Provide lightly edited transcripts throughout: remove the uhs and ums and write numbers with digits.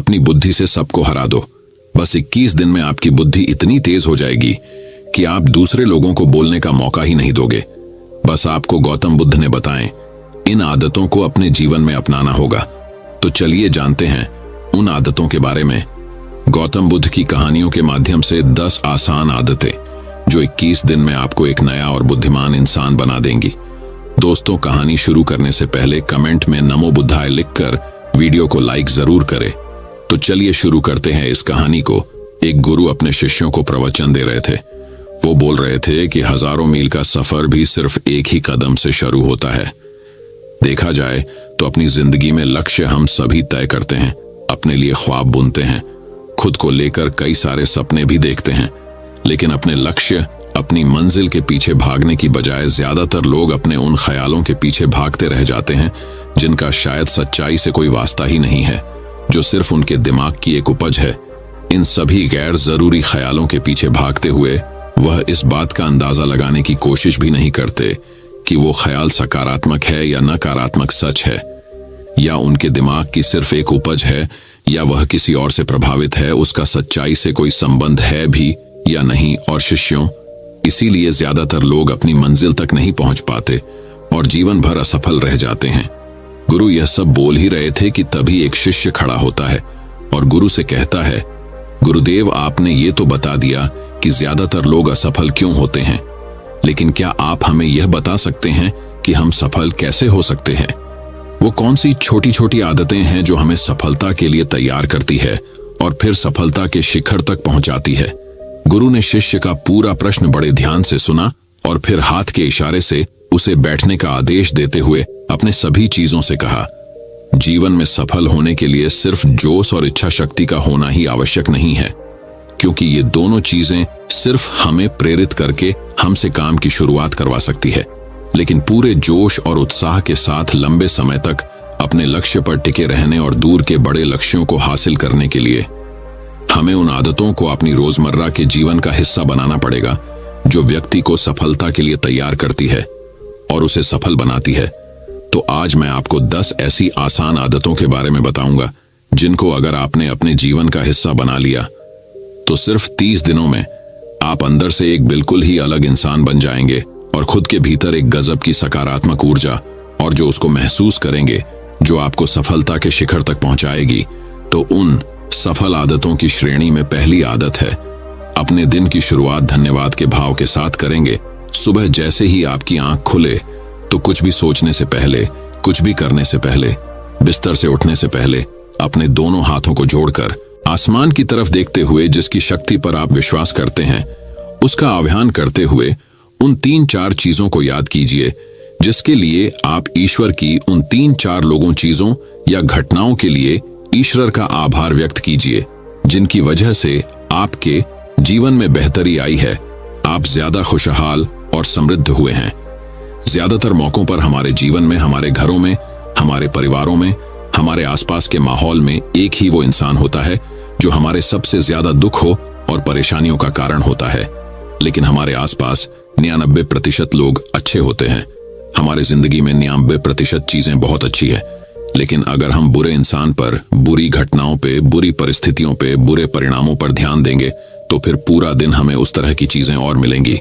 अपनी बुद्धि से सबको हरा दो। बस 21 दिन में आपकी बुद्धि इतनी तेज हो जाएगी कि आप दूसरे लोगों को बोलने का मौका ही नहीं दोगे। बस आपको गौतम बुद्ध ने बताएं, इन आदतों को अपने जीवन में अपनाना होगा। तो चलिए जानते हैं उन आदतों के बारे में। गौतम बुद्ध की कहानियों के माध्यम से 10 आसान आदतें जो 21 दिन में आपको एक नया और बुद्धिमान इंसान बना देंगी। दोस्तों, कहानी शुरू करने से पहले कमेंट में नमो बुद्धाय लिखकर वीडियो को लाइक जरूर करें। तो चलिए शुरू करते हैं इस कहानी को। एक गुरु अपने शिष्यों को प्रवचन दे रहे थे। वो बोल रहे थे कि हजारों मील का सफर भी सिर्फ एक ही कदम से शुरू होता है। देखा जाए तो अपनी जिंदगी में लक्ष्य हम सभी तय करते हैं, अपने लिए ख्वाब बुनते हैं, खुद को लेकर कई सारे सपने भी देखते हैं, लेकिन अपने लक्ष्य, अपनी मंजिल के पीछे भागने की बजाय ज्यादातर लोग अपने उन ख्यालों के पीछे भागते रह जाते हैं जिनका शायद सच्चाई से कोई वास्ता ही नहीं है, जो सिर्फ उनके दिमाग की एक उपज है। इन सभी गैर जरूरी ख्यालों के पीछे भागते हुए वह इस बात का अंदाजा लगाने की कोशिश भी नहीं करते कि वो ख्याल सकारात्मक है या नकारात्मक सच है, या उनके दिमाग की सिर्फ एक उपज है, या वह किसी और से प्रभावित है, उसका सच्चाई से कोई संबंध है भी या नहीं। और शिष्यों, इसीलिए ज्यादातर लोग अपनी मंजिल तक नहीं पहुंच पाते और जीवन भर असफल रह जाते हैं। गुरु यह सब बोल ही रहे थे कि तभी एक शिष्य खड़ा होता है और गुरु से कहता है, गुरुदेव, आपने ये तो बता दिया कि ज्यादातर लोग असफल क्यों होते हैं, लेकिन क्या आप हमें यह बता सकते हैं कि हम सफल कैसे हो सकते हैं? वो कौन सी छोटी छोटी आदतें हैं जो हमें सफलता के लिए तैयार करती है और फिर सफलता के शिखर तक पहुंचाती है? गुरु ने शिष्य का पूरा प्रश्न बड़े ध्यान से सुना और फिर हाथ के इशारे से उसे बैठने का आदेश देते हुए अपने सभी चीजों से कहा, जीवन में सफल होने के लिए सिर्फ जोश और इच्छा शक्ति का होना ही आवश्यक नहीं है, क्योंकि ये दोनों चीजें सिर्फ हमें प्रेरित करके हमसे काम की शुरुआत करवा सकती है, लेकिन पूरे जोश और उत्साह के साथ लंबे समय तक अपने लक्ष्य पर टिके रहने और दूर के बड़े लक्ष्यों को हासिल करने के लिए हमें उन आदतों को अपनी रोजमर्रा के जीवन का हिस्सा बनाना पड़ेगा जो व्यक्ति को सफलता के लिए तैयार करती है और उसे सफल बनाती है। तो आज मैं आपको 10 ऐसी आसान आदतों के बारे में बताऊंगा जिनको अगर आपने अपने जीवन का हिस्सा बना लिया तो सिर्फ 30 दिनों में आप अंदर से एक बिल्कुल ही अलग इंसान बन जाएंगे और खुद के भीतर एक गजब की सकारात्मक ऊर्जा और जो उसको महसूस करेंगे, जो आपको सफलता के शिखर तक पहुंचाएगी। तो उन सफल आदतों की श्रेणी में पहली आदत है, अपने दिन की शुरुआत धन्यवाद के भाव के साथ करेंगे। सुबह जैसे ही आपकी आंख खुले तो कुछ भी सोचने से पहले, कुछ भी करने से पहले, बिस्तर से उठने से पहले अपने दोनों हाथों को जोड़कर आसमान की तरफ देखते हुए जिसकी शक्ति पर आप विश्वास करते हैं उसका आह्वान करते हुए उन 3-4 चीजों को याद कीजिए जिसके लिए आप ईश्वर की उन 3-4 लोगों, चीजों या घटनाओं के लिए ईश्वर का आभार व्यक्त कीजिए जिनकी वजह से आपके जीवन में बेहतरी आई है, आप ज्यादा खुशहाल और समृद्ध हुए हैं। ज्यादातर मौकों पर हमारे जीवन में, हमारे घरों में, हमारे परिवारों में, हमारे आसपास के माहौल में एक ही वो इंसान होता है जो हमारे सबसे ज्यादा दुख हो और परेशानियों का कारण होता है, लेकिन हमारे आसपास 99% लोग अच्छे होते हैं। हमारे जिंदगी में 99% चीजें बहुत अच्छी है, लेकिन अगर हम बुरे इंसान पर, बुरी घटनाओं पे, बुरी परिस्थितियों पे, बुरे परिणामों पर ध्यान देंगे तो फिर पूरा दिन हमें उस तरह की चीजें और मिलेंगी।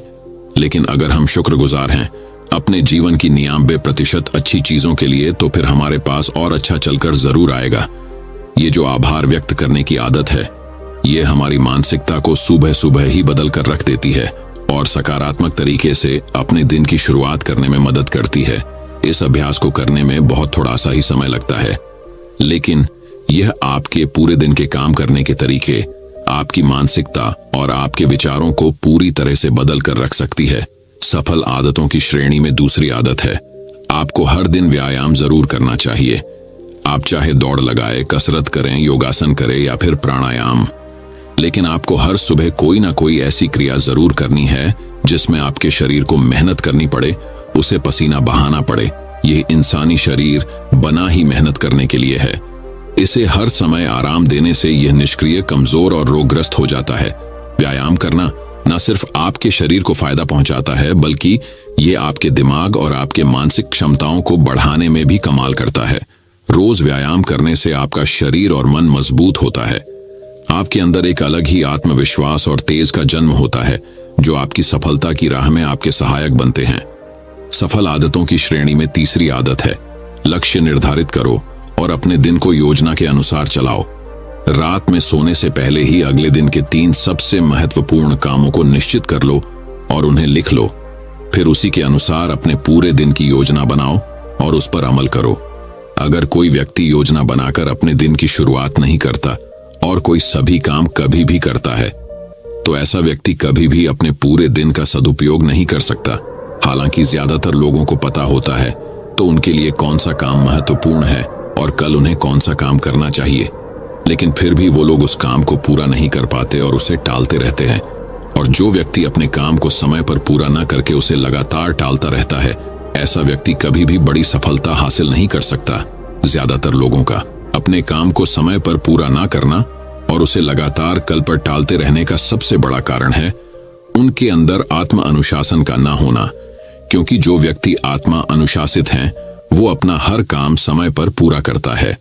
लेकिन अगर हम शुक्रगुजार हैं अपने जीवन की 99% अच्छी चीजों के लिए, तो फिर हमारे पास और अच्छा चलकर जरूर आएगा। ये जो आभार व्यक्त करने की आदत है, ये हमारी मानसिकता को सुबह सुबह ही बदल कर रख देती है और सकारात्मक तरीके से अपने दिन की शुरुआत करने में मदद करती है। इस अभ्यास को करने में बहुत थोड़ा सा ही समय लगता है, लेकिन यह आपके पूरे दिन के काम करने के तरीके, आपकी मानसिकता और आपके विचारों को पूरी तरह से बदल कर रख सकती है। सफल आदतों की श्रेणी में दूसरी आदत है, आपको हर दिन व्यायाम जरूर करना चाहिए। आप चाहे दौड़ लगाए, कसरत करें, योगासन करें या फिर प्राणायाम, लेकिन आपको हर सुबह कोई ना कोई ऐसी क्रिया जरूर करनी है जिसमें आपके शरीर को मेहनत करनी पड़े, उसे पसीना बहाना पड़े। यह इंसानी शरीर बना ही मेहनत करने के लिए है। इसे हर समय आराम देने से यह निष्क्रिय, कमजोर और रोगग्रस्त हो जाता है। व्यायाम करना न सिर्फ आपके शरीर को फायदा पहुंचाता है, बल्कि ये आपके दिमाग और आपके मानसिक क्षमताओं को बढ़ाने में भी कमाल करता है। रोज व्यायाम करने से आपका शरीर और मन मजबूत होता है। आपके अंदर एक अलग ही आत्मविश्वास और तेज का जन्म होता है जो आपकी सफलता की राह में आपके सहायक बनते हैं। सफल आदतों की श्रेणी में तीसरी आदत है, लक्ष्य निर्धारित करो और अपने दिन को योजना के अनुसार चलाओ। रात में सोने से पहले ही अगले दिन के 3 सबसे महत्वपूर्ण कामों को निश्चित कर लो और उन्हें लिख लो। फिर उसी के अनुसार अपने पूरे दिन की योजना बनाओ और उस पर अमल करो। अगर कोई व्यक्ति योजना बनाकर अपने दिन की शुरुआत नहीं करता और कोई सभी काम कभी भी करता है, तो ऐसा व्यक्ति कभी भी अपने पूरे दिन का सदुपयोग नहीं कर सकता। हालांकि ज्यादातर लोगों को पता होता है तो उनके लिए कौन सा काम महत्वपूर्ण है और कल उन्हें कौन सा काम करना चाहिए, लेकिन फिर भी वो लोग उस काम को पूरा नहीं कर पाते और उसे टालते रहते हैं। और जो व्यक्ति अपने काम को समय पर पूरा न करके उसे लगातार टालता रहता है, ऐसा व्यक्ति कभी भी बड़ी सफलता हासिल नहीं कर सकता। ज्यादातर लोगों का अपने काम को समय पर पूरा ना करना और उसे लगातार कल पर टालते रहने का सबसे बड़ा कारण है उनके अंदर आत्म अनुशासन का ना होना। क्योंकि जो व्यक्ति आत्मा अनुशासित हैं, वो अपना हर काम समय पर पूरा करता है।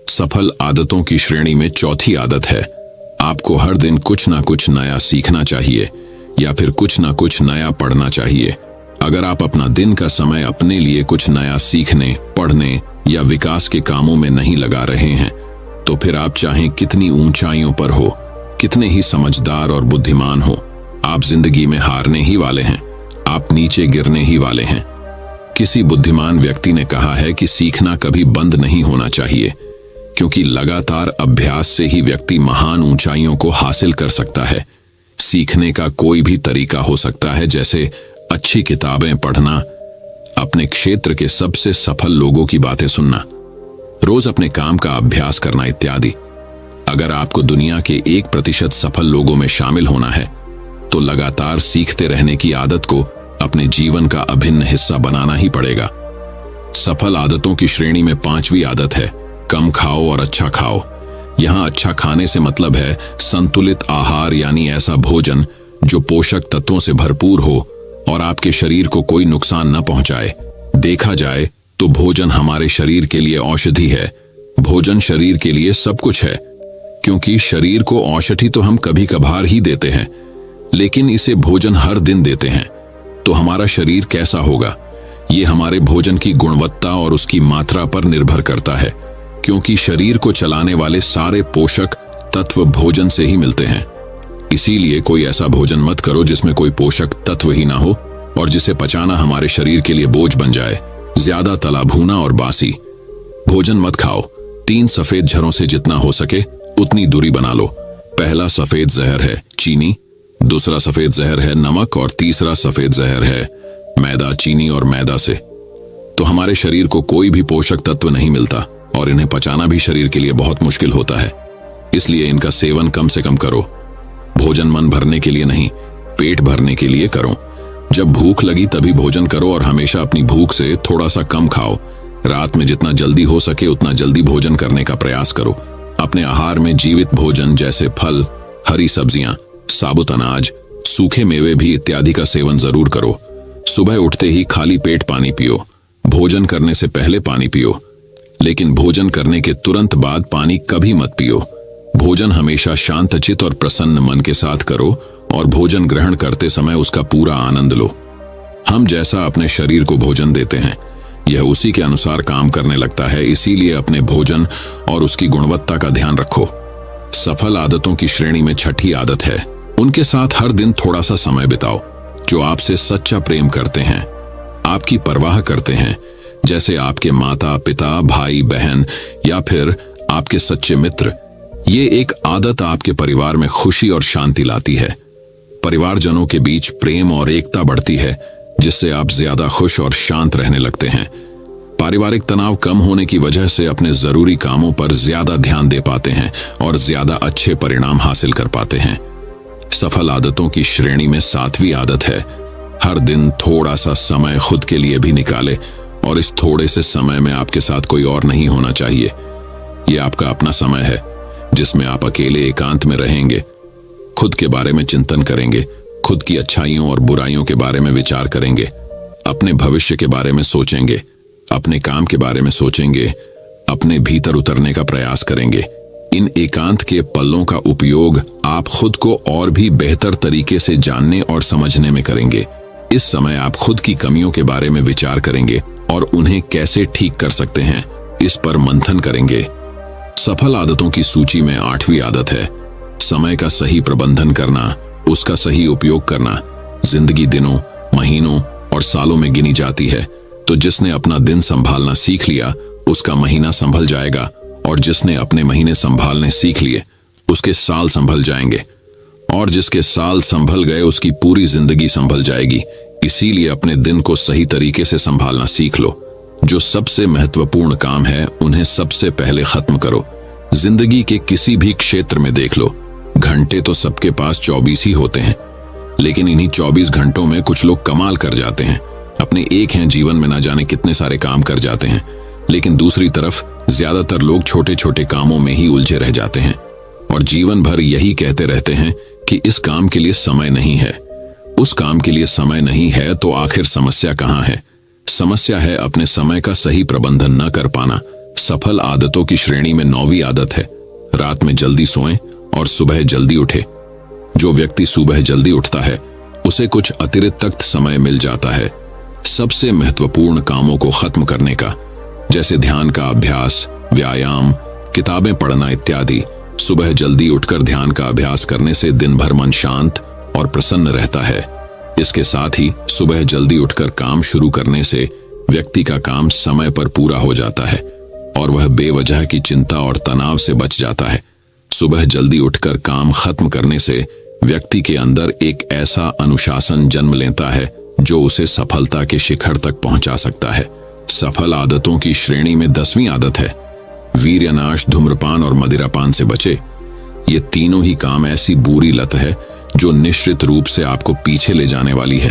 सफल आदतों की श्रेणी में चौथी आदत है, आपको हर दिन कुछ ना कुछ नया सीखना चाहिए या फिर कुछ ना कुछ नया पढ़ना चाहिए। अगर आप अपना दिन का समय अपने लिए कुछ नया सीखने, पढ़ने या विकास के कामों में नहीं लगा रहे हैं, तो फिर आप चाहें कितनी ऊंचाइयों पर हो, कितने ही समझदार और बुद्धिमान हो, आप जिंदगी में हारने ही वाले हैं, आप नीचे गिरने ही वाले हैं। किसी बुद्धिमान व्यक्ति ने कहा है कि सीखना कभी बंद नहीं होना चाहिए, क्योंकि लगातार अभ्यास से ही व्यक्ति महान ऊंचाइयों को हासिल कर सकता है। सीखने का कोई भी तरीका हो सकता है, जैसे अच्छी किताबें पढ़ना, अपने क्षेत्र के सबसे सफल लोगों की बातें सुनना, रोज अपने काम का अभ्यास करना इत्यादि। अगर आपको दुनिया के 1% सफल लोगों में शामिल होना है, तो लगातार सीखते रहने की आदत को अपने जीवन का अभिन्न हिस्सा बनाना ही पड़ेगा। सफल आदतों की श्रेणी में 5वीं आदत है, कम खाओ और अच्छा खाओ। यहां अच्छा खाने से मतलब है संतुलित आहार, यानी ऐसा भोजन जो पोषक तत्वों से भरपूर हो और आपके शरीर को कोई नुकसान न पहुंचाए। देखा जाए तो भोजन हमारे शरीर के लिए औषधि है। भोजन शरीर के लिए सब कुछ है, क्योंकि शरीर को औषधि तो हम कभी कभार ही देते हैं, लेकिन इसे भोजन हर दिन देते हैं तो हमारा शरीर कैसा होगा, ये हमारे भोजन की गुणवत्ता और उसकी मात्रा पर निर्भर करता है। क्योंकि शरीर को चलाने वाले सारे पोषक तत्व भोजन से ही मिलते हैं। इसीलिए कोई ऐसा भोजन मत करो जिसमें कोई पोषक तत्व ही ना हो और जिसे पचाना हमारे शरीर के लिए बोझ बन जाए। ज्यादा तला भुना और बासी भोजन मत खाओ। 3 सफेद झरों से जितना हो सके उतनी दूरी बना लो। पहला सफेद जहर है चीनी, दूसरा सफेद जहर है नमक और तीसरा सफेद जहर है मैदा। चीनी और मैदा से तो हमारे शरीर को कोई भी पोषक तत्व नहीं मिलता और इन्हें पचाना भी शरीर के लिए बहुत मुश्किल होता है। इसलिए इनका सेवन कम से कम करो। भोजन मन भरने के लिए नहीं, पेट भरने के लिए करो। जब भूख लगी तभी भोजन करो और हमेशा अपनी भूख से थोड़ा सा कम खाओ। रात में जितना जल्दी हो सके उतना जल्दी भोजन करने का प्रयास करो। अपने आहार में जीवित भोजन जैसे फल, हरी सब्जियां, साबुत अनाज, सूखे मेवे भी इत्यादि का सेवन जरूर करो। सुबह उठते ही खाली पेट पानी पियो। भोजन करने से पहले पानी पियो, लेकिन भोजन करने के तुरंत बाद पानी कभी मत पियो। भोजन हमेशा शांतचित्त और प्रसन्न मन के साथ करो और भोजन ग्रहण करते समय उसका पूरा आनंद लो। हम जैसा अपने शरीर को भोजन देते हैं, यह उसी के अनुसार काम करने लगता है। इसीलिए अपने भोजन और उसकी गुणवत्ता का ध्यान रखो। सफल आदतों की श्रेणी में 6ठी आदत है, उनके साथ हर दिन थोड़ा सा समय बिताओ जो आपसे सच्चा प्रेम करते हैं, आपकी परवाह करते हैं, जैसे आपके माता पिता, भाई बहन या फिर आपके सच्चे मित्र। ये एक आदत आपके परिवार में खुशी और शांति लाती है। परिवारजनों के बीच प्रेम और एकता बढ़ती है, जिससे आप ज्यादा खुश और शांत रहने लगते हैं। पारिवारिक तनाव कम होने की वजह से अपने जरूरी कामों पर ज्यादा ध्यान दे पाते हैं और ज्यादा अच्छे परिणाम हासिल कर पाते हैं। सफल आदतों की श्रेणी में 7वीं आदत है, हर दिन थोड़ा सा समय खुद के लिए भी निकाले और इस थोड़े से समय में आपके साथ कोई और नहीं होना चाहिए। यह आपका अपना समय है जिसमें आप अकेले एकांत में रहेंगे, खुद के बारे में चिंतन करेंगे, खुद की अच्छाइयों और बुराइयों के बारे में विचार करेंगे, अपने भविष्य के बारे में सोचेंगे, अपने काम के बारे में सोचेंगे, अपने भीतर उतरने का प्रयास करेंगे। इन एकांत के पलों का उपयोग आप खुद को और भी बेहतर तरीके से जानने और समझने में करेंगे। इस समय आप खुद की कमियों के बारे में विचार करेंगे और उन्हें कैसे ठीक कर सकते हैं, इस पर मंथन करेंगे। सफल आदतों की सूची में 8वीं आदत है समय का सही प्रबंधन करना, उसका सही उपयोग करना। जिंदगी दिनों, महीनों और सालों में गिनी जाती है, तो जिसने अपना दिन संभालना सीख लिया उसका महीना संभल जाएगा, और जिसने अपने महीने संभालने सीख लिए उसके साल संभल जाएंगे, और जिसके साल संभल गए उसकी पूरी जिंदगी संभल जाएगी। इसीलिए अपने दिन को सही तरीके से संभालना सीख लो। जो सबसे महत्वपूर्ण काम है उन्हें सबसे पहले खत्म करो। जिंदगी के किसी भी क्षेत्र में देख लो, घंटे तो सबके पास 24 ही होते हैं, लेकिन इन्हीं 24 घंटों में कुछ लोग कमाल कर जाते हैं। अपने एक हैं जीवन में ना जाने कितने सारे काम कर जाते हैं, लेकिन दूसरी तरफ ज्यादातर लोग छोटे छोटे कामों में ही उलझे रह जाते हैं और जीवन भर यही कहते रहते हैं कि इस काम के लिए समय नहीं है, उस काम के लिए समय नहीं है। तो आखिर समस्या कहाँ है? समस्या है अपने समय का सही प्रबंधन न कर पाना। सफल आदतों की श्रेणी में 9वीं आदत है रात में जल्दी सोएं और सुबह जल्दी उठे। जो व्यक्ति सुबह जल्दी उठता है उसे कुछ अतिरिक्त समय मिल जाता है सबसे महत्वपूर्ण कामों को खत्म करने का, जैसे ध्यान का अभ्यास, व्यायाम, किताबें पढ़ना इत्यादि। सुबह जल्दी उठकर ध्यान का अभ्यास करने से दिन भर मन शांत और प्रसन्न रहता है। इसके साथ ही सुबह जल्दी उठकर काम शुरू करने से व्यक्ति का काम समय पर पूरा हो जाता है और वह बेवजह की चिंता और तनाव से बच जाता है। सुबह जल्दी उठकर काम खत्म करने से व्यक्ति के अंदर एक ऐसा अनुशासन जन्म लेता है जो उसे सफलता के शिखर तक पहुंचा सकता है। सफल आदतों की श्रेणी में 10वीं आदत है वीर्यनाश, धूम्रपान और मदिरापान से बचे। ये तीनों ही काम ऐसी बुरी लत है जो निश्चित रूप से आपको पीछे ले जाने वाली है।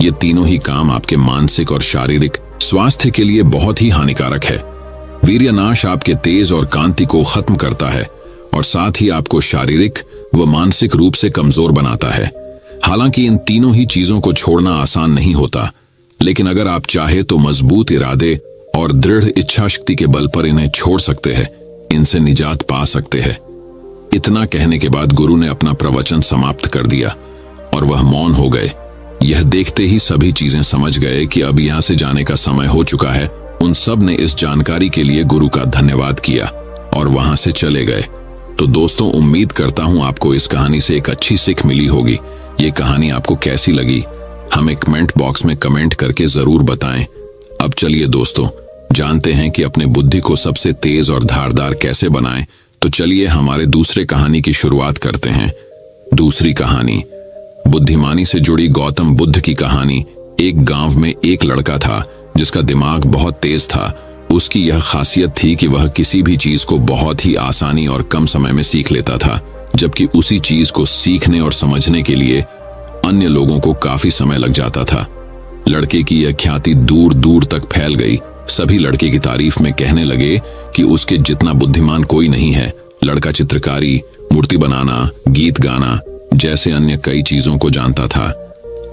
ये तीनों ही काम आपके मानसिक और शारीरिक स्वास्थ्य के लिए बहुत ही हानिकारक है। वीर्यनाश आपके तेज और कांति को खत्म करता है और साथ ही आपको शारीरिक व मानसिक रूप से कमजोर बनाता है। हालांकि इन तीनों ही चीजों को छोड़ना आसान नहीं होता, लेकिन अगर आप चाहे तो मजबूत इरादे और दृढ़ इच्छा शक्ति के बल पर इन्हें छोड़ सकते हैं, इनसे निजात पा सकते हैं। इतना कहने के बाद गुरु ने अपना प्रवचन समाप्त कर दिया और वह मौन हो गए। यह देखते ही सभी चीजें समझ गए कि अब यहां से जाने का समय हो चुका है। उन सब ने इस जानकारी के लिए गुरु का धन्यवाद किया और वहां से चले गए। तो दोस्तों, उम्मीद करता हूं आपको इस कहानी से एक अच्छी सीख मिली होगी। ये कहानी आपको कैसी लगी हमें कमेंट बॉक्स में कमेंट करके जरूर बताएं। अब चलिए दोस्तों, जानते हैं कि अपने बुद्धि को सबसे तेज और धारदार कैसे बनाएं। तो चलिए हमारे दूसरे कहानी की शुरुआत करते हैं। दूसरी कहानी बुद्धिमानी से जुड़ी गौतम बुद्ध की कहानी। एक गांव में एक लड़का था जिसका दिमाग बहुत तेज था। उसकी यह खासियत थी कि वह किसी भी चीज को बहुत ही आसानी और कम समय में सीख लेता था, जबकि उसी चीज को सीखने और समझने के लिए अन्य लोगों को काफी समय लग जाता था। लड़के की यह ख्याति दूर दूर तक फैल गई। सभी लड़के की तारीफ में कहने लगे कि उसके जितना बुद्धिमान कोई नहीं है। लड़का चित्रकारी, मूर्ति बनाना, गीत गाना जैसे अन्य कई चीजों को जानता था।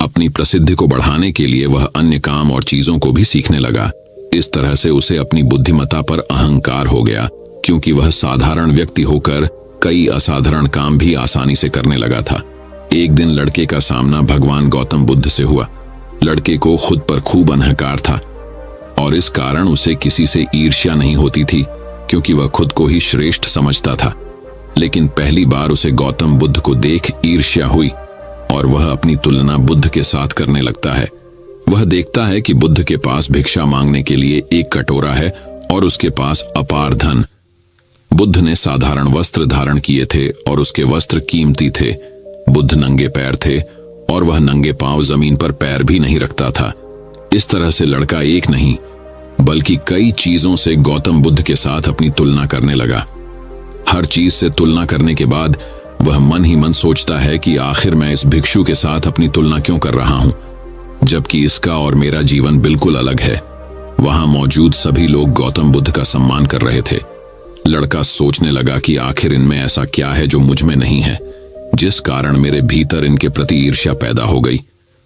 अपनी प्रसिद्धि को बढ़ाने के लिए वह अन्य काम और चीजों को भी सीखने लगा। इस तरह से उसे अपनी बुद्धिमत्ता पर अहंकार हो गया, क्योंकि वह साधारण व्यक्ति होकर कई असाधारण काम भी आसानी से करने लगा था। एक दिन लड़के का सामना भगवान गौतम बुद्ध से हुआ। लड़के को खुद पर खूब अहंकार था और इस कारण उसे किसी से ईर्ष्या नहीं होती थी, क्योंकि वह खुद को ही श्रेष्ठ समझता था। लेकिन पहली बार उसे गौतम बुद्ध को देख ईर्ष्या हुई और वह अपनी तुलना बुद्ध के साथ करने लगता है। वह देखता है कि बुद्ध के पास भिक्षा मांगने के लिए एक कटोरा है और उसके पास अपार धन। बुद्ध ने साधारण वस्त्र धारण किए थे और उसके वस्त्र कीमती थे। बुद्ध नंगे पैर थे और वह नंगे पांव जमीन पर पैर भी नहीं रखता था। इस तरह से लड़का एक नहीं बल्कि कई चीजों से गौतम बुद्ध के साथ अपनी तुलना करने लगा। हर चीज से तुलना करने के बाद वह मन ही मन सोचता है कि आखिर मैं इस भिक्षु के साथ अपनी तुलना क्यों कर रहा हूं, जबकि इसका और मेरा जीवन बिल्कुल अलग है। वहां मौजूद सभी लोग गौतम बुद्ध का सम्मान कर रहे थे। लड़का सोचने लगा कि आखिर इनमें ऐसा क्या है जो मुझ में नहीं है, जिस कारण मेरे भीतर इनके प्रति ईर्ष्या पैदा हो गई।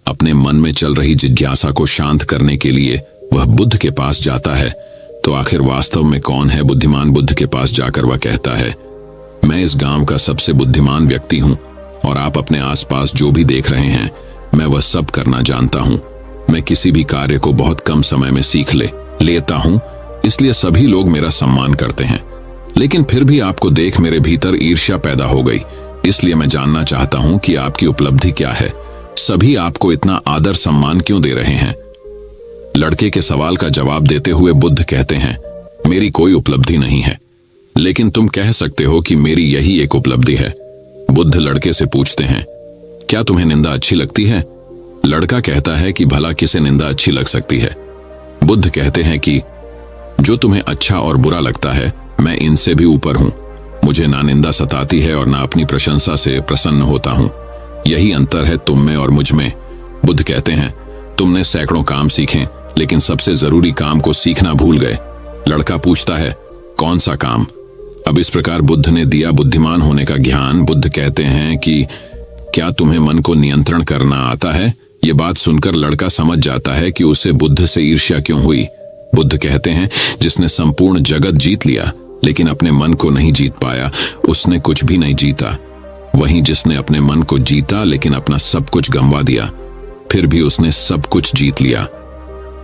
अपने मन में चल रही जिज्ञासा को शांत करने के लिए वह बुद्ध के पास जाता है तो आखिर वास्तव में कौन है बुद्धिमान? बुद्ध के पास जाकर वह कहता है, मैं इस गांव का सबसे बुद्धिमान व्यक्ति हूं और आप अपने आसपास जो भी देख रहे हैं मैं वह सब करना जानता हूं। मैं किसी भी कार्य को बहुत कम समय में सीख लेता हूं, इसलिए सभी लोग मेरा सम्मान करते हैं। लेकिन फिर भी आपको देख मेरे भीतर ईर्ष्या पैदा हो गई, इसलिए मैं जानना चाहता हूं कि आपकी उपलब्धि क्या है। सभी आपको इतना आदर सम्मान क्यों दे रहे हैं? लड़के के सवाल का जवाब देते हुए बुद्ध कहते हैं, मेरी कोई उपलब्धि नहीं है, लेकिन तुम कह सकते हो कि मेरी यही एक उपलब्धि है। बुद्ध लड़के से पूछते हैं, क्या तुम्हें निंदा अच्छी लगती है? लड़का कहता है कि भला किसे निंदा अच्छी लग सकती है? बुद्ध कहते हैं कि जो तुम्हें अच्छा और बुरा लगता है मैं इनसे भी ऊपर हूं। मुझे ना निंदा सताती है और ना अपनी प्रशंसा से प्रसन्न होता हूं। यही अंतर है तुम में और मुझ में। बुद्ध कहते हैं, तुमने सैकड़ों काम सीखे लेकिन सबसे जरूरी काम को सीखना भूल गए। लड़का पूछता है, कौन सा काम? अब इस प्रकार बुद्ध ने दिया बुद्धिमान होने का ज्ञान। बुद्ध कहते हैं कि क्या तुम्हें मन को नियंत्रण करना आता है? ये बात सुनकर लड़का समझ जाता है कि उसे बुद्ध से ईर्ष्या क्यों हुई। बुद्ध कहते हैं, जिसने संपूर्ण जगत जीत लिया लेकिन अपने मन को नहीं जीत पाया, उसने कुछ भी नहीं जीता। वहीं जिसने अपने मन को जीता लेकिन अपना सब कुछ गंवा दिया, फिर भी उसने सब कुछ जीत लिया।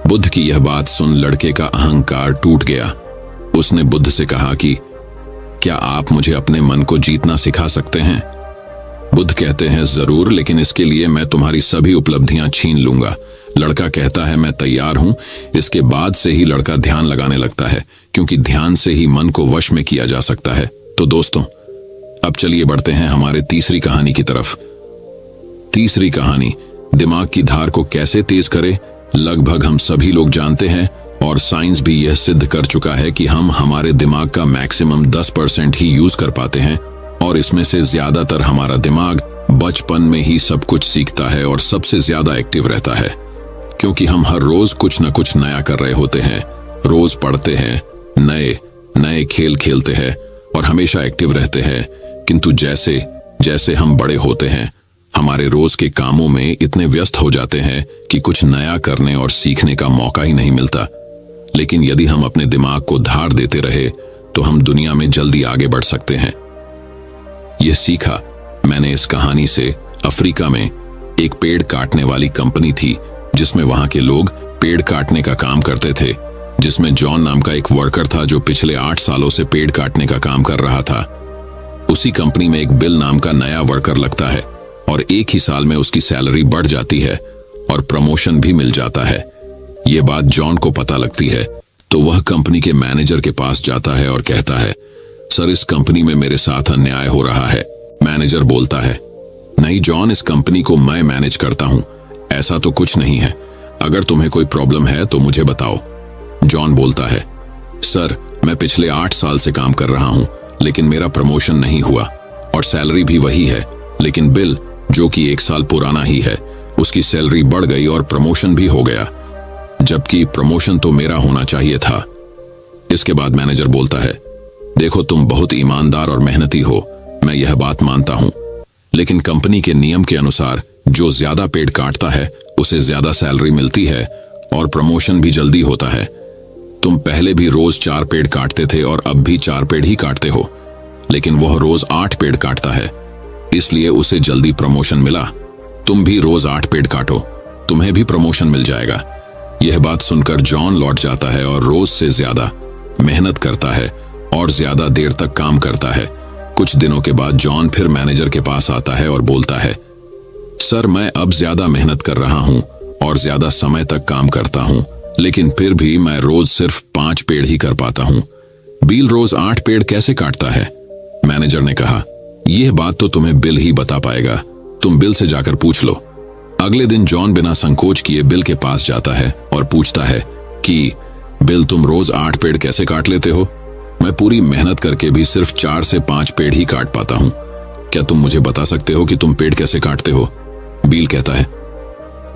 बुद्ध की यह बात सुन लड़के का अहंकार टूट गया। उसने बुद्ध से कहा कि क्या आप मुझे अपने मन को जीतना सिखा सकते हैं? बुद्ध कहते हैं, जरूर, लेकिन इसके लिए मैं तुम्हारी सभी उपलब्धियां छीन लूंगा। लड़का कहता है, मैं तैयार हूं। इसके बाद से ही लड़का ध्यान लगाने लगता है, क्योंकि ध्यान से ही मन को वश में किया जा सकता है। तो दोस्तों, अब चलिए बढ़ते हैं हमारे तीसरी कहानी की तरफ। तीसरी कहानी, दिमाग की धार को कैसे तेज करें। लगभग हम सभी लोग जानते हैं और साइंस भी यह सिद्ध कर चुका है कि हम हमारे दिमाग का मैक्सिमम 10% ही यूज कर पाते हैं और इसमें से ज्यादातर हमारा दिमाग बचपन में ही सब कुछ सीखता है और सबसे ज्यादा एक्टिव रहता है, क्योंकि हम हर रोज कुछ न कुछ नया कर रहे होते हैं। रोज पढ़ते हैं, नए नए खेल खेलते हैं और हमेशा एक्टिव रहते हैं। किंतु जैसे जैसे हम बड़े होते हैं, हमारे रोज के कामों में इतने व्यस्त हो जाते हैं कि कुछ नया करने और सीखने का मौका ही नहीं मिलता। लेकिन यदि हम अपने दिमाग को धार देते रहे तो हम दुनिया में जल्दी आगे बढ़ सकते हैं। यह सीखा मैंने इस कहानी से। अफ्रीका में एक पेड़ काटने वाली कंपनी थी, जिसमें वहां के लोग पेड़ काटने का काम करते थे, जिसमें जॉन नाम का एक वर्कर था जो पिछले 8 सालों से पेड़ काटने का काम कर रहा था। उसी कंपनी में एक बिल नाम का नया वर्कर लगता है और एक ही साल में उसकी सैलरी बढ़ जाती है और प्रमोशन भी मिल जाता है। ये बात जॉन को पता लगती है तो वह कंपनी के मैनेजर के पास जाता है और कहता है, सर, इस कंपनी में मेरे साथ अन्याय हो रहा है। मैनेजर बोलता है, नहीं जॉन, इस कंपनी को मैं मैनेज करता हूं, ऐसा तो कुछ नहीं है। अगर तुम्हें कोई प्रॉब्लम है तो मुझे बताओ। जॉन बोलता है, सर, मैं पिछले 8 साल से काम कर रहा हूं लेकिन मेरा प्रमोशन नहीं हुआ और सैलरी भी वही है, लेकिन बिल जो कि 1 साल पुराना ही है, उसकी सैलरी बढ़ गई और प्रमोशन भी हो गया, जबकि प्रमोशन तो मेरा होना चाहिए था। इसके बाद मैनेजर बोलता है, देखो, तुम बहुत ईमानदार और मेहनती हो, मैं यह बात मानता हूं, लेकिन कंपनी के नियम के अनुसार जो ज्यादा पेड़ काटता है उसे ज्यादा सैलरी मिलती है और प्रमोशन भी जल्दी होता है। तुम पहले भी रोज 4 पेड़ काटते थे और अब भी 4 पेड़ ही काटते हो, लेकिन वह रोज 8 पेड़ काटता है, इसलिए उसे जल्दी प्रमोशन मिला। तुम भी रोज 8 पेड़ काटो, तुम्हें भी प्रमोशन मिल जाएगा। यह बात सुनकर जॉन लौट जाता है और रोज से ज्यादा मेहनत करता है और ज्यादा देर तक काम करता है। कुछ दिनों के बाद जॉन फिर मैनेजर के पास आता है और बोलता है, सर, मैं अब ज्यादा मेहनत कर रहा हूं और ज्यादा समय तक काम करता हूं, लेकिन फिर भी मैं रोज सिर्फ 5 पेड़ ही कर पाता हूं। बिल रोज 8 पेड़ कैसे काटता है? मैनेजर ने कहा, यह बात तो तुम्हें बिल ही बता पाएगा, तुम बिल से जाकर पूछ लो। अगले दिन जॉन बिना संकोच किए बिल के पास जाता है और पूछता है कि बिल, तुम रोज 8 पेड़ कैसे काट लेते हो? मैं पूरी मेहनत करके भी सिर्फ 4 से 5 पेड़ ही काट पाता हूं। क्या तुम मुझे बता सकते हो कि तुम पेड़ कैसे काटते हो? बिल कहता है,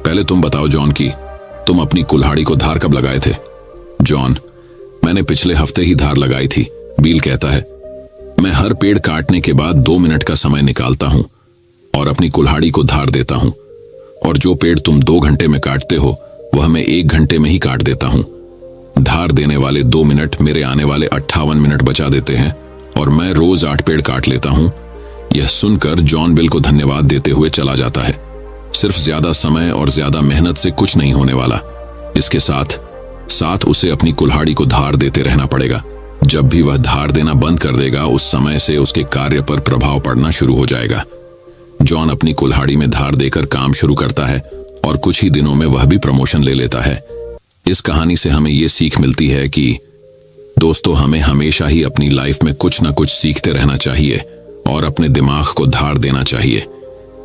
पहले तुम बताओ जॉन की तुम अपनी कुल्हाड़ी को धार कब लगाए थे? जॉन, मैंने पिछले हफ्ते ही धार लगाई थी। बिल कहता है, मैं हर पेड़ काटने के बाद 2 मिनट का समय निकालता हूं और अपनी कुल्हाड़ी को धार देता हूं, और जो पेड़ तुम 2 घंटे में काटते हो वह मैं 1 घंटे में ही काट देता हूं। धार देने वाले 2 मिनट मेरे आने वाले 58 मिनट बचा देते हैं और मैं रोज 8 पेड़ काट लेता हूँ। यह सुनकर जॉन बिल को धन्यवाद देते हुए चला जाता है। सिर्फ ज्यादा समय और ज्यादा मेहनत से कुछ नहीं होने वाला, इसके साथ साथ उसे अपनी कुल्हाड़ी को धार देते रहना पड़ेगा। जब भी वह धार देना बंद कर देगा, उस समय से उसके कार्य पर प्रभाव पड़ना शुरू हो जाएगा। जॉन अपनी कुल्हाड़ी में धार देकर काम शुरू करता है और कुछ ही दिनों में वह भी प्रमोशन ले लेता है। इस कहानी से हमें यह सीख मिलती है कि दोस्तों, हमें हमेशा ही अपनी लाइफ में कुछ ना कुछ सीखते रहना चाहिए और अपने दिमाग को धार देना चाहिए,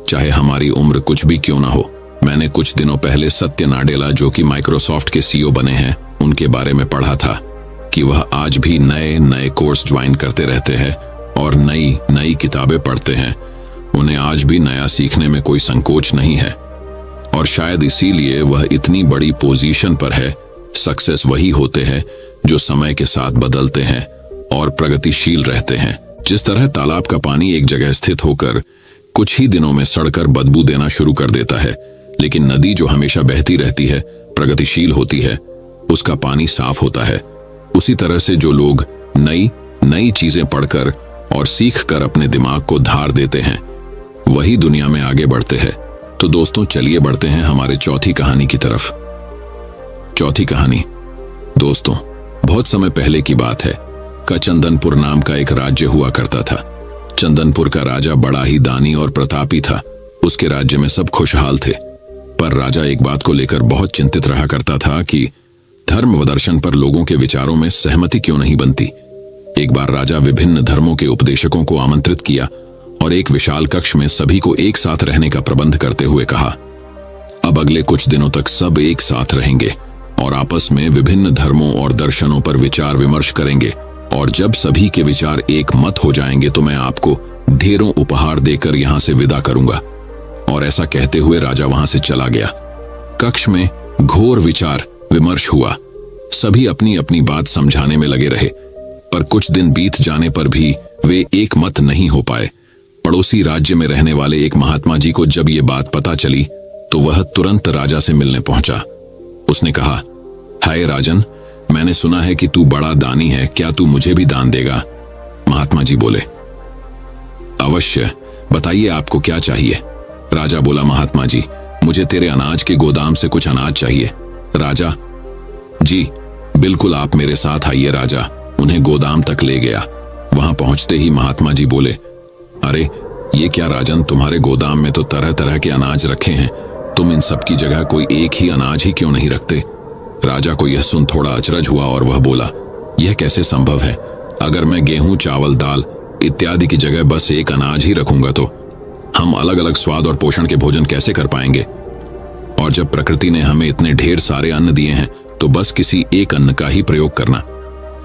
चाहे हमारी उम्र कुछ भी क्यों ना हो। मैंने कुछ दिनों पहले सत्य नाडेला, जो कि माइक्रोसॉफ्ट के सीईओ बने हैं, उनके बारे में पढ़ा था कि वह आज भी नए नए कोर्स ज्वाइन करते रहते हैं और नई नई किताबें पढ़ते हैं। उन्हें आज भी नया सीखने में कोई संकोच नहीं है और शायद इसीलिए वह इतनी बड़ी पोजीशन पर है। सक्सेस वही होते हैं जो समय के साथ बदलते हैं और प्रगतिशील रहते हैं। जिस तरह तालाब का पानी एक जगह स्थित होकर कुछ ही दिनों में सड़कर बदबू देना शुरू कर देता है, लेकिन नदी जो हमेशा बहती रहती है, प्रगतिशील होती है, उसका पानी साफ होता है। उसी तरह से जो लोग नई नई चीजें पढ़कर और सीखकर अपने दिमाग को धार देते हैं, वही दुनिया में आगे बढ़ते हैं। तो दोस्तों, चलिए बढ़ते हैं हमारे चौथी कहानी की तरफ। चौथी कहानी, दोस्तों, बहुत समय पहले की बात है। चंदनपुर नाम का एक राज्य हुआ करता था। चंदनपुर का राजा बड़ा ही दानी और प्रतापी था। उसके राज्य में सब खुशहाल थे, पर राजा एक बात को लेकर बहुत चिंतित रहा करता था कि धर्म व दर्शन पर लोगों के विचारों में सहमति क्यों नहीं बनती। एक बार राजा विभिन्न धर्मों के उपदेशकों को आमंत्रित किया और एक विशाल कक्ष में सभी को एक साथ रहने का प्रबंध करते हुए कहा, अब अगले कुछ दिनों तक सब एक साथ रहेंगे और आपस में विभिन्न धर्मों और दर्शनों पर विचार विमर्श करेंगे, और जब सभी के विचार एक मत हो जाएंगे तो मैं आपको ढेरों उपहार देकर यहां से विदा करूंगा। और ऐसा कहते हुए राजा वहां से चला गया। कक्ष में घोर विचार विमर्श हुआ। सभी अपनी अपनी बात समझाने में लगे रहे, पर कुछ दिन बीत जाने पर भी वे एक मत नहीं हो पाए। पड़ोसी राज्य में रहने वाले एक महात्मा जी को जब ये बात पता चली तो वह तुरंत राजा से मिलने पहुंचा। उसने कहा, हाय राजन, मैंने सुना है कि तू बड़ा दानी है, क्या तू मुझे भी दान देगा? महात्मा जी बोले, अवश्य, बताइए आपको क्या चाहिए? राजा बोला, महात्मा जी, मुझे तेरे अनाज के गोदाम से कुछ अनाज चाहिए। राजा, जी बिल्कुल, आप मेरे साथ आइए। राजा उन्हें गोदाम तक ले गया। वहां पहुंचते ही महात्मा जी बोले, अरे ये क्या राजन, तुम्हारे गोदाम में तो तरह तरह के अनाज रखे हैं, तुम इन सब की जगह कोई एक ही अनाज ही क्यों नहीं रखते? राजा को यह सुन थोड़ा अचरज हुआ और वह बोला, यह कैसे संभव है? अगर मैं गेहूं, चावल, दाल इत्यादि की जगह बस एक अनाज ही रखूंगा तो हम अलग अलग स्वाद और पोषण के भोजन कैसे कर पाएंगे? और जब प्रकृति ने हमें इतने ढेर सारे अन्न दिए हैं तो बस किसी एक अन्न का ही प्रयोग करना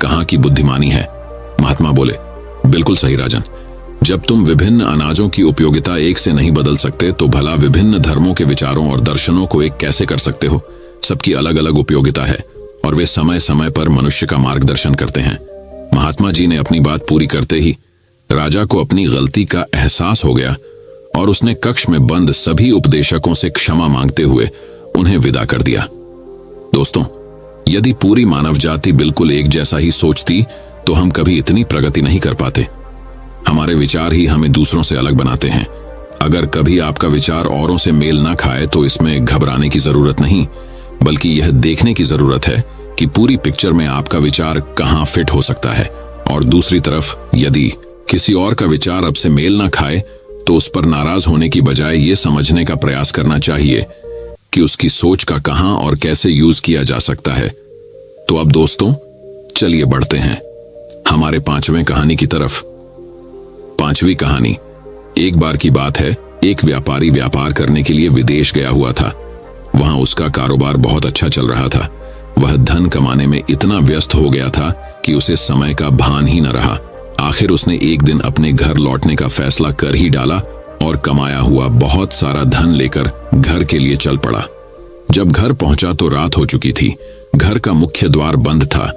कहाँ की बुद्धिमानी है? महात्मा बोले, बिल्कुल सही राजन, जब तुम विभिन्न अनाजों की उपयोगिता एक से नहीं बदल सकते तो भला विभिन्न धर्मों के विचारों और दर्शनों को एक कैसे कर सकते हो? सबकी अलग अलग उपयोगिता है और वे समय समय पर मनुष्य का मार्गदर्शन करते हैं। महात्मा जी ने अपनी बात पूरी करते ही राजा को अपनी गलती का एहसास हो गया और उसने कक्ष में बंद सभी उपदेशकों से क्षमा मांगते हुए उन्हें विदा कर दिया। दोस्तों, यदि पूरी मानव जाति बिल्कुल एक जैसा ही सोचती तो हम कभी इतनी प्रगति नहीं कर पाते। हमारे विचार ही हमें दूसरों से अलग बनाते हैं। अगर कभी आपका विचार औरों से मेल ना खाए तो इसमें घबराने की जरूरत नहीं, बल्कि यह देखने की जरूरत है कि पूरी पिक्चर में आपका विचार कहां फिट हो सकता है। और दूसरी तरफ यदि किसी और का विचार अब से मेल ना खाए तो उस पर नाराज होने की बजाय ये समझने का प्रयास करना चाहिए कि उसकी सोच का कहां और कैसे यूज किया जा सकता है। तो अब दोस्तों, चलिए बढ़ते हैं हमारे 5वें कहानी की तरफ। 5वीं कहानी, एक बार की बात है, एक व्यापारी व्यापार करने के लिए विदेश गया हुआ था। वहां उसका कारोबार बहुत अच्छा चल रहा था। वह धन कमाने में इतना व्यस्त हो गया था कि उसे समय का भान ही न रहा। आखिर उसने एक दिन अपने घर लौटने का फैसला कर ही डाला और कमाया हुआ बहुत सारा धन लेकर घर के लिए चल पड़ा। जब घर पहुंचा तो रात हो चुकी थी। घर का मुख्य द्वार बंद था,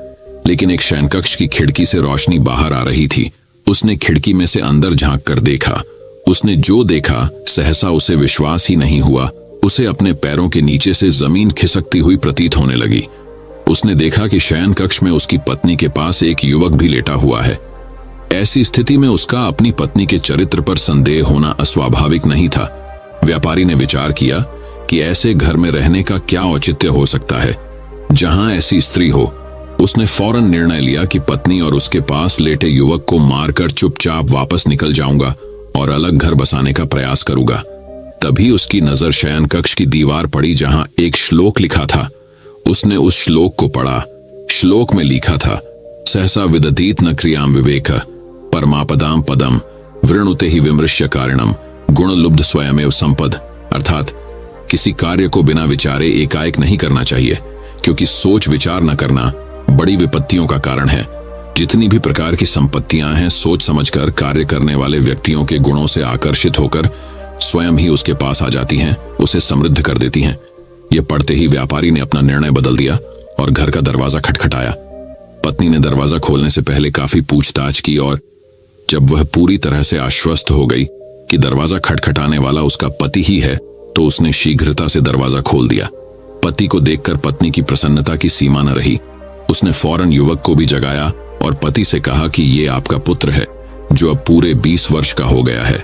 लेकिन एक शयनकक्ष की खिड़की से रोशनी बाहर आ रही थी। उसने खिड़की में से अंदर झांक कर देखा। उसने जो देखा सहसा उसे विश्वास ही नहीं हुआ। उसे अपने पैरों के नीचे से जमीन खिसकती हुई प्रतीत होने लगी। उसने देखा कि शयन कक्ष में उसकी पत्नी के पास एक युवक भी लेटा हुआ है। ऐसी स्थिति में उसका अपनी पत्नी के चरित्र पर संदेह होना अस्वाभाविक नहीं था। व्यापारी ने विचार किया कि ऐसे घर में रहने का क्या औचित्य हो सकता है जहां ऐसी स्त्री हो। उसने फौरन निर्णय लिया कि पत्नी और उसके पास लेटे युवक को मारकर चुपचाप वापस निकल जाऊंगा और अलग घर बसाने का प्रयास करूंगा। तभी उसकी नजर शयन कक्ष की दीवार पड़ी जहां एक श्लोक लिखा था। उसने उस श्लोक को पढ़ा। श्लोक में लिखा था, सहसा विदधीत न क्रियाम विवेक परमापदाम पदम वृणुते ही विमृश्य कारणम गुण लुब्ध स्वयमेव संपद। अर्थात किसी कार्य को बिना विचारे एकाएक नहीं करना चाहिए, क्योंकि सोच विचार न करना बड़ी विपत्तियों का कारण है। जितनी भी प्रकार की संपत्तियां हैं, सोच समझकर कार्य करने वाले व्यक्तियों के गुणों से आकर्षित होकर स्वयं ही उसके पास आ जाती हैं, उसे समृद्ध कर देती हैं। यह पढ़ते ही व्यापारी ने अपना निर्णय बदल दिया और घर का दरवाजा खटखटाया। पत्नी ने दरवाजा खोलने से पहले काफी पूछताछ की और जब वह पूरी तरह से आश्वस्त हो गई कि दरवाजा खटखटाने वाला उसका पति ही है, तो उसने शीघ्रता से दरवाजा खोल दिया। पति को देखकर पत्नी की प्रसन्नता की सीमा न रही। उसने फौरन युवक को भी जगाया और पति से कहा कि ये आपका पुत्र है, जो अब पूरे 20 वर्ष का हो गया है।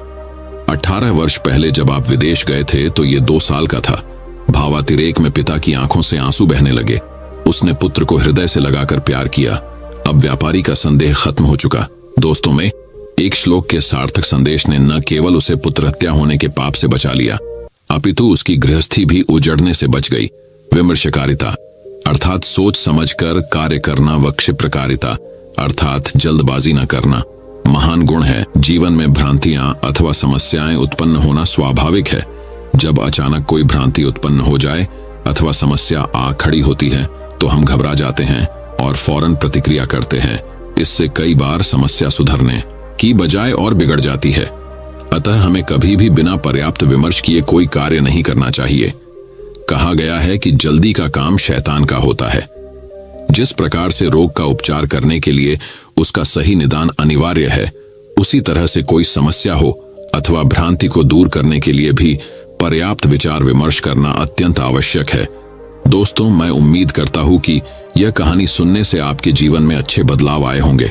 18 वर्ष पहले जब आप विदेश गए थे तो ये 2 साल का था। भावातिरेक में पिता की आंखों से आंसू बहने लगे। उसने पुत्र को हृदय से लगाकर प्यार किया। अब व्यापारी का संदेह खत्म हो चुका। दोस्तों में एक श्लोक के सार्थक संदेश ने न केवल उसे पुत्र हत्या होने के पाप से बचा लिया, अपितु उसकी गृहस्थी भी उजड़ने से बच गई। विमर्शकारिता अर्थात सोच समझकर कार्य करना व क्षिप्रकारिता अर्थात जल्दबाजी न करना महान गुण है। जीवन में भ्रांतियां अथवा समस्याएं उत्पन्न होना स्वाभाविक है। जब अचानक कोई भ्रांति उत्पन्न हो जाए अथवा समस्या आ खड़ी होती है तो हम घबरा जाते हैं और फौरन प्रतिक्रिया करते हैं। इससे कई बार समस्या सुधरने की बजाय और बिगड़ जाती है। अतः हमें कभी भी बिना पर्याप्त विमर्श किए कोई कार्य नहीं करना चाहिए। कहा गया है कि जल्दी का काम शैतान का होता है। जिस प्रकार से रोग का उपचार करने के लिए उसका सही निदान अनिवार्य है, उसी तरह से कोई समस्या हो अथवा भ्रांति को दूर करने के लिए भी पर्याप्त विचार विमर्श करना अत्यंत आवश्यक है। दोस्तों, मैं उम्मीद करता हूं कि यह कहानी सुनने से आपके जीवन में अच्छे बदलाव आए होंगे।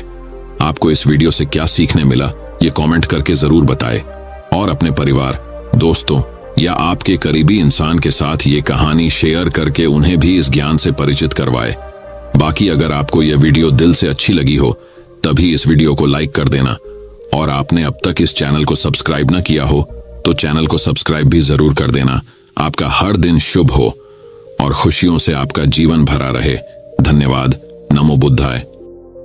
आपको इस वीडियो से क्या सीखने मिला, ये कमेंट करके जरूर बताएं और अपने परिवार, दोस्तों या आपके करीबी इंसान के साथ ये कहानी शेयर करके उन्हें भी इस ज्ञान से परिचित करवाएं। बाकी अगर आपको यह वीडियो दिल से अच्छी लगी हो तभी इस वीडियो को लाइक कर देना, और आपने अब तक इस चैनल को सब्सक्राइब न किया हो तो चैनल को सब्सक्राइब भी जरूर कर देना। आपका हर दिन शुभ हो और खुशियों से आपका जीवन भरा रहे। धन्यवाद। नमो बुद्धाय।